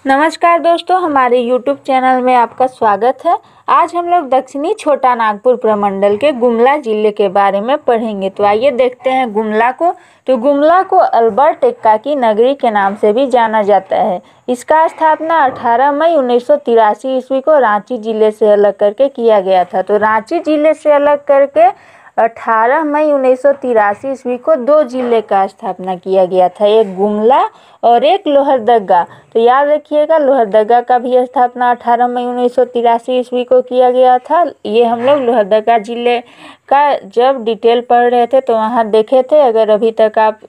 नमस्कार दोस्तों, हमारे YouTube चैनल में आपका स्वागत है। आज हम लोग दक्षिणी छोटा नागपुर प्रमंडल के गुमला जिले के बारे में पढ़ेंगे। तो आइए देखते हैं गुमला को। तो गुमला को अल्बर्ट एक्का की नगरी के नाम से भी जाना जाता है। इसका स्थापना 18 मई 1983 ईस्वी को रांची जिले से अलग करके किया गया था। तो रांची जिले से अलग करके 18 मई 1983 ईस्वी को दो जिले का स्थापना किया गया था, एक गुमला और एक लोहरदगा। तो याद रखिएगा, लोहरदगा का भी स्थापना 18 मई 1983 ईस्वी को किया गया था। ये हम लोग लोहरदगा जिले का जब डिटेल पढ़ रहे थे तो वहाँ देखे थे। अगर अभी तक आप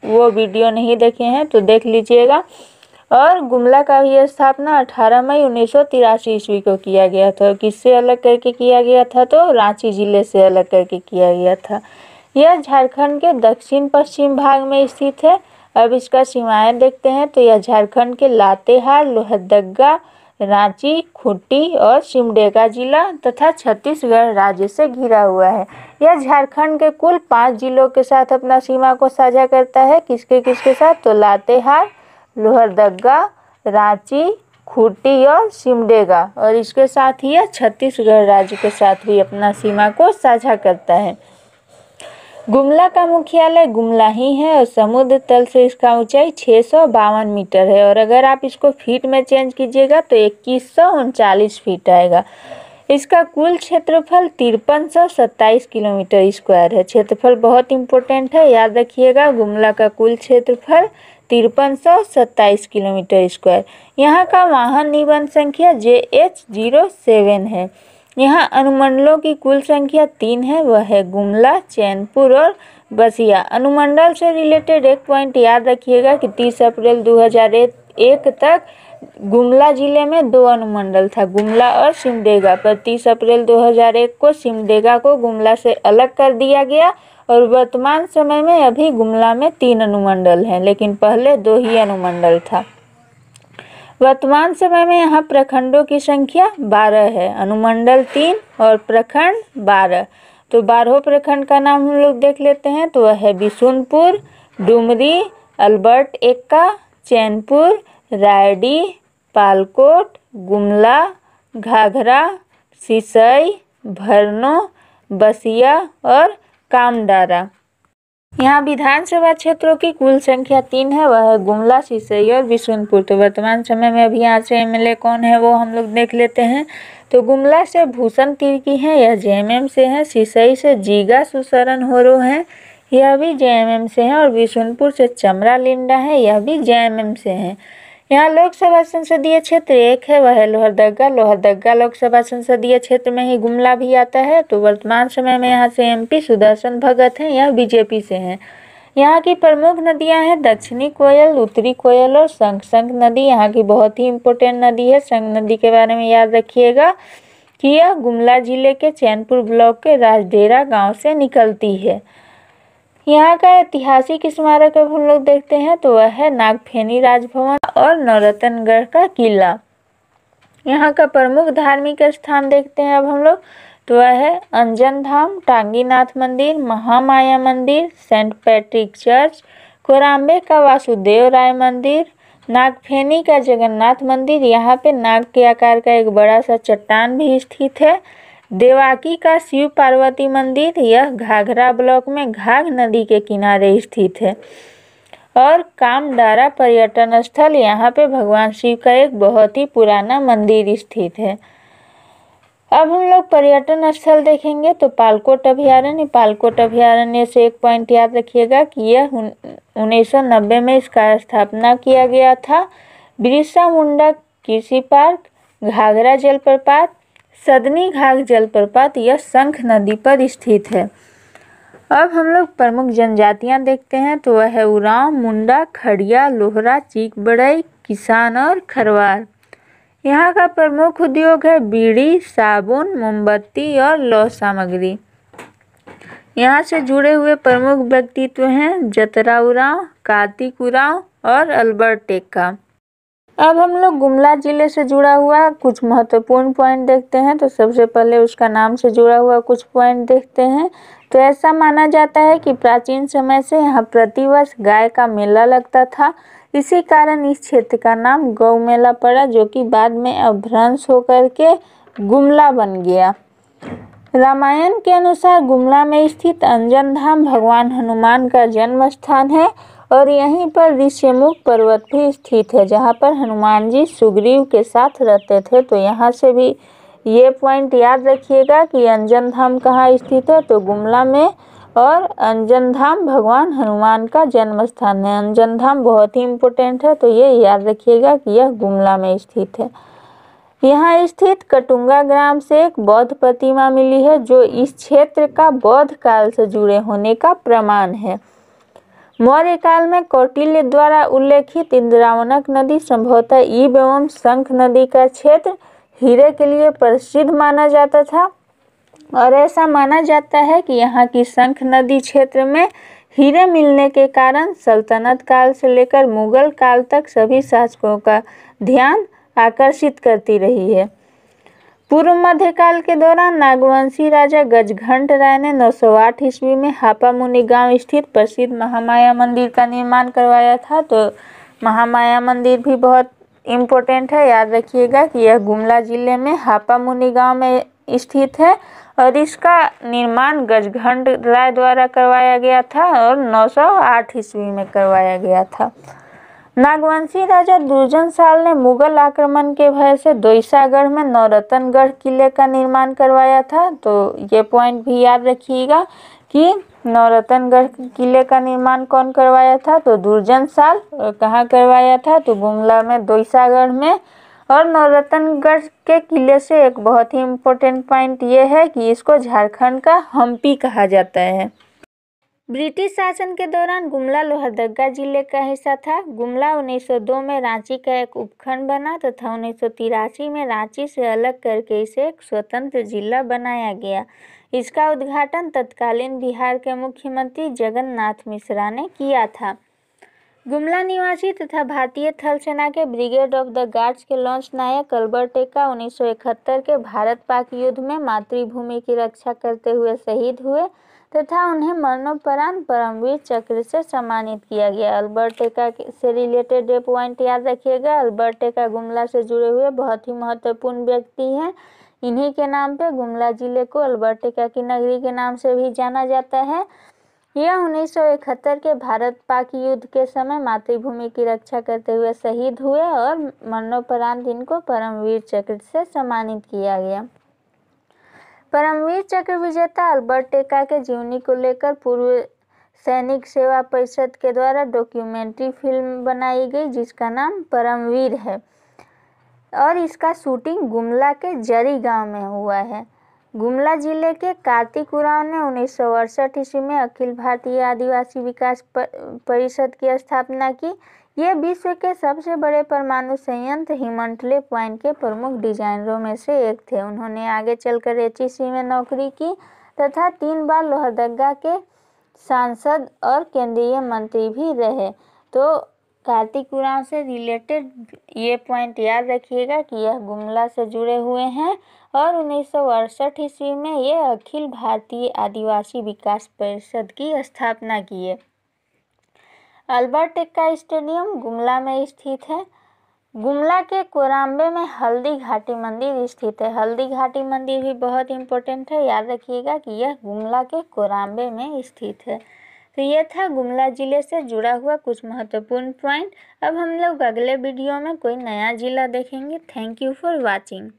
वो वीडियो नहीं देखे हैं तो देख लीजिएगा। और गुमला का भी स्थापना 18 मई 1983 ईस्वी को किया गया था। किससे अलग करके किया गया था? तो रांची जिले से अलग करके किया गया था। यह झारखंड के दक्षिण पश्चिम भाग में स्थित है। अब इसका सीमाएं देखते हैं। तो यह झारखंड के लातेहार, लोहरदगा, रांची, खूंटी और सिमडेगा जिला तथा छत्तीसगढ़ राज्य से घिरा हुआ है। यह झारखंड के कुल 5 जिलों के साथ अपना सीमा को साझा करता है। किसके किसके साथ? तो लातेहार, लोहरदगा, रांची, खूंटी और सिमडेगा, और इसके साथ ही यह छत्तीसगढ़ राज्य के साथ भी अपना सीमा को साझा करता है। गुमला का मुख्यालय गुमला ही है और समुद्र तल से इसका ऊंचाई 652 मीटर है। और अगर आप इसको फीट में चेंज कीजिएगा तो 2139 फीट आएगा। इसका कुल क्षेत्रफल 5327 किलोमीटर स्क्वायर है। क्षेत्रफल बहुत इंपॉर्टेंट है, याद रखिएगा। गुमला का कुल क्षेत्रफल 5327 किलोमीटर स्क्वायर। यहाँ का वाहन निबंध संख्या JH07 है। यहाँ अनुमंडलों की कुल संख्या 3 है, वह है गुमला, चैनपुर और बसिया। अनुमंडल से रिलेटेड एक पॉइंट याद रखिएगा कि 30 अप्रैल 2001 तक गुमला जिले में 2 अनुमंडल था, गुमला और सिमडेगा। पर 30 अप्रैल 2001 को सिमडेगा को गुमला से अलग कर दिया गया और वर्तमान समय में अभी गुमला में 3 अनुमंडल हैं, लेकिन पहले 2 ही अनुमंडल था। वर्तमान समय में यहाँ प्रखंडों की संख्या 12 है, अनुमंडल 3 और प्रखंड 12। तो 12 प्रखंड का नाम हम लोग देख लेते हैं। तो वह है बिशुनपुर, डुमरी, अल्बर्ट एक्का, चैनपुर, रायडी, पालकोट, गुमला, घाघरा, सिसई, भरनो, बसिया और कामडारा। यहाँ विधानसभा क्षेत्रों की कुल संख्या 3 है, वह है गुमला, सिसई और बिशुनपुर। तो वर्तमान समय में अभी यहाँ से MLA कौन है वो हम लोग देख लेते हैं। तो गुमला से भूषण तिर्की हैं, यह JMM से हैं। सिसई से जीगा सुसरन होरो हैं, यह भी JMM से हैं। और बिशुनपुर से चमरा लिंडा है, यह भी JMM से हैं। यहाँ लोकसभा संसदीय क्षेत्र 1 है, वह है लोहरदगा। लोहरदगा लोकसभा संसदीय क्षेत्र में ही गुमला भी आता है। तो वर्तमान समय में यहाँ से MP सुदर्शन भगत हैं, यह BJP से हैं। यहाँ की प्रमुख नदियाँ हैं दक्षिणी कोयल, उत्तरी कोयल और संख नदी। यहाँ की बहुत ही इम्पोर्टेंट नदी है। संख नदी के बारे में याद रखिएगा कि यह गुमला जिले के चैनपुर ब्लॉक के राजडेरा गाँव से निकलती है। यहाँ का ऐतिहासिक स्मारक अब हम लोग देखते हैं तो वह है नागफेनी राजभवन और नौरतनगढ़ का किला। यहाँ का प्रमुख धार्मिक स्थान देखते हैं अब हम लोग, तो वह है अंजन धाम, टांगीनाथ मंदिर, महामाया मंदिर, सेंट पैट्रिक चर्च, कोराम्बे का वासुदेव राय मंदिर, नागफेनी का जगन्नाथ मंदिर। यहाँ पे नाग के आकार का एक बड़ा सा चट्टान भी स्थित है। देवाकी का शिव पार्वती मंदिर, यह घाघरा ब्लॉक में घाघ नदी के किनारे स्थित है। और कामडारा पर्यटन स्थल, यहाँ पे भगवान शिव का एक बहुत ही पुराना मंदिर स्थित है। अब हम लोग पर्यटन स्थल देखेंगे तो पालकोट अभयारण्य। पालकोट अभयारण्य से एक पॉइंट याद रखिएगा कि यह 1990 में इसका स्थापना किया गया था। बिरसा मुंडा कृषि पार्क, घाघरा जलप्रपात, सदनी घाघ जलप्रपात, यह संख नदी पर स्थित है। अब हम लोग प्रमुख जनजातियां देखते हैं तो वह है उरांव, मुंडा, खड़िया, लोहरा, चीक बड़ई, किसान और खरवार। यहाँ का प्रमुख उद्योग है बीड़ी, साबुन, मोमबत्ती और लौह सामग्री। यहाँ से जुड़े हुए प्रमुख व्यक्तित्व हैं जतरा उरांव, कार्तिक उरांव और अल्बर्ट एक्का। अब हम लोग गुमला जिले से जुड़ा हुआ कुछ महत्वपूर्ण पॉइंट देखते हैं। तो सबसे पहले उसका नाम से जुड़ा हुआ कुछ पॉइंट देखते हैं। तो ऐसा माना जाता है कि प्राचीन समय से यहाँ प्रतिवर्ष गाय का मेला लगता था। इसी कारण इस क्षेत्र का नाम गौमेला पड़ा, जो कि बाद में अपभ्रंश होकर के गुमला बन गया। रामायण के अनुसार गुमला में स्थित अंजन धाम भगवान हनुमान का जन्म स्थान है और यहीं पर ऋष्यमुख पर्वत भी स्थित है, जहां पर हनुमान जी सुग्रीव के साथ रहते थे। तो यहाँ से भी ये पॉइंट याद रखिएगा कि अंजन धाम कहाँ स्थित है, तो गुमला में, और अंजन धाम भगवान हनुमान का जन्म स्थान है। अंजन धाम बहुत ही इम्पोर्टेंट है, तो ये याद रखिएगा कि यह गुमला में स्थित है। यहाँ स्थित कटुंगा ग्राम से एक बौद्ध प्रतिमा मिली है, जो इस क्षेत्र का बौद्ध काल से जुड़े होने का प्रमाण है। मौर्य काल में कौटिल्य द्वारा उल्लेखित इंद्रावणक नदी, संभवतः ईब एवं शंख नदी का क्षेत्र हीरे के लिए प्रसिद्ध माना जाता था, और ऐसा माना जाता है कि यहाँ की शंख नदी क्षेत्र में हीरे मिलने के कारण सल्तनत काल से लेकर मुगल काल तक सभी शासकों का ध्यान आकर्षित करती रही है। पूर्व मध्यकाल के दौरान नागवंशी राजा गजघंट राय ने 908 ईस्वी में हापामुनि गांव स्थित प्रसिद्ध महामाया मंदिर का निर्माण करवाया था। तो महामाया मंदिर भी बहुत इम्पोर्टेंट है, याद रखिएगा कि यह गुमला जिले में हापामुनि गांव में स्थित है और इसका निर्माण गजघंट राय द्वारा करवाया गया था और 908 ईस्वी में करवाया गया था। नागवंशी राजा दुर्जनशाल ने मुगल आक्रमण के भय से दोईसागढ़ में नौरतनगढ़ किले का निर्माण करवाया था। तो ये पॉइंट भी याद रखिएगा कि नौरतनगढ़ किले का निर्माण कौन करवाया था, तो दुर्जनशाल। और कहाँ करवाया था, तो गुमला में, दोईसागढ़ में। और नौरतनगढ़ के किले से एक बहुत ही इम्पोर्टेंट पॉइंट ये है कि इसको झारखंड का हम्पी कहा जाता है। ब्रिटिश शासन के दौरान गुमला लोहरदगा जिले का हिस्सा था। गुमला 1902 में रांची का एक उपखंड बना तथा 1983 में रांची से अलग करके इसे एक स्वतंत्र जिला बनाया गया। इसका उद्घाटन तत्कालीन बिहार के मुख्यमंत्री जगन्नाथ मिश्रा ने किया था। गुमला निवासी तथा भारतीय थल सेना के ब्रिगेड ऑफ द गार्ड्स के लॉन्च नायक अल्बर्ट एक्का 1971 के भारत पाक युद्ध में मातृभूमि की रक्षा करते हुए शहीद हुए तथा उन्हें मरणोपरांत परमवीर चक्र से सम्मानित किया गया। अल्बर्ट एक्का से रिलेटेड ये पॉइंट याद रखिएगा। अल्बर्ट एक्का गुमला से जुड़े हुए बहुत ही महत्वपूर्ण व्यक्ति हैं। इन्हीं के नाम पे गुमला जिले को अल्बर्ट एक्का की नगरी के नाम से भी जाना जाता है। यह 1971 के भारत पाक युद्ध के समय मातृभूमि की रक्षा करते हुए शहीद हुए और मरणोपरांत इनको परमवीर चक्र से सम्मानित किया गया। परमवीर चक्र विजेता अल्बर्ट एक्का के जीवनी को लेकर पूर्व सैनिक सेवा परिषद के द्वारा डॉक्यूमेंट्री फिल्म बनाई गई, जिसका नाम परमवीर है और इसका शूटिंग गुमला के जरी गांव में हुआ है। गुमला जिले के कार्तिक उरांव ने 1968 ईस्वी में अखिल भारतीय आदिवासी विकास परिषद की स्थापना की। ये विश्व के सबसे बड़े परमाणु संयंत्र हिमंटले पॉइंट के प्रमुख डिजाइनरों में से एक थे। उन्होंने आगे चलकर एचईसी में नौकरी की तथा 3 बार लोहरदगा के सांसद और केंद्रीय मंत्री भी रहे। तो कार्तिक उरांव से रिलेटेड ये पॉइंट याद रखिएगा कि यह गुमला से जुड़े हुए हैं और 1968 ईस्वी में ये अखिल भारतीय आदिवासी विकास परिषद की स्थापना किए। अल्बर्ट एक्का स्टेडियम गुमला में स्थित है। गुमला के कोराम्बे में हल्दी घाटी मंदिर स्थित है। हल्दी घाटी मंदिर भी बहुत इम्पोर्टेंट है, याद रखिएगा कि यह गुमला के कोराम्बे में स्थित है। तो ये था गुमला जिले से जुड़ा हुआ कुछ महत्वपूर्ण पॉइंट। अब हम लोग अगले वीडियो में कोई नया जिला देखेंगे। Thank you for watching.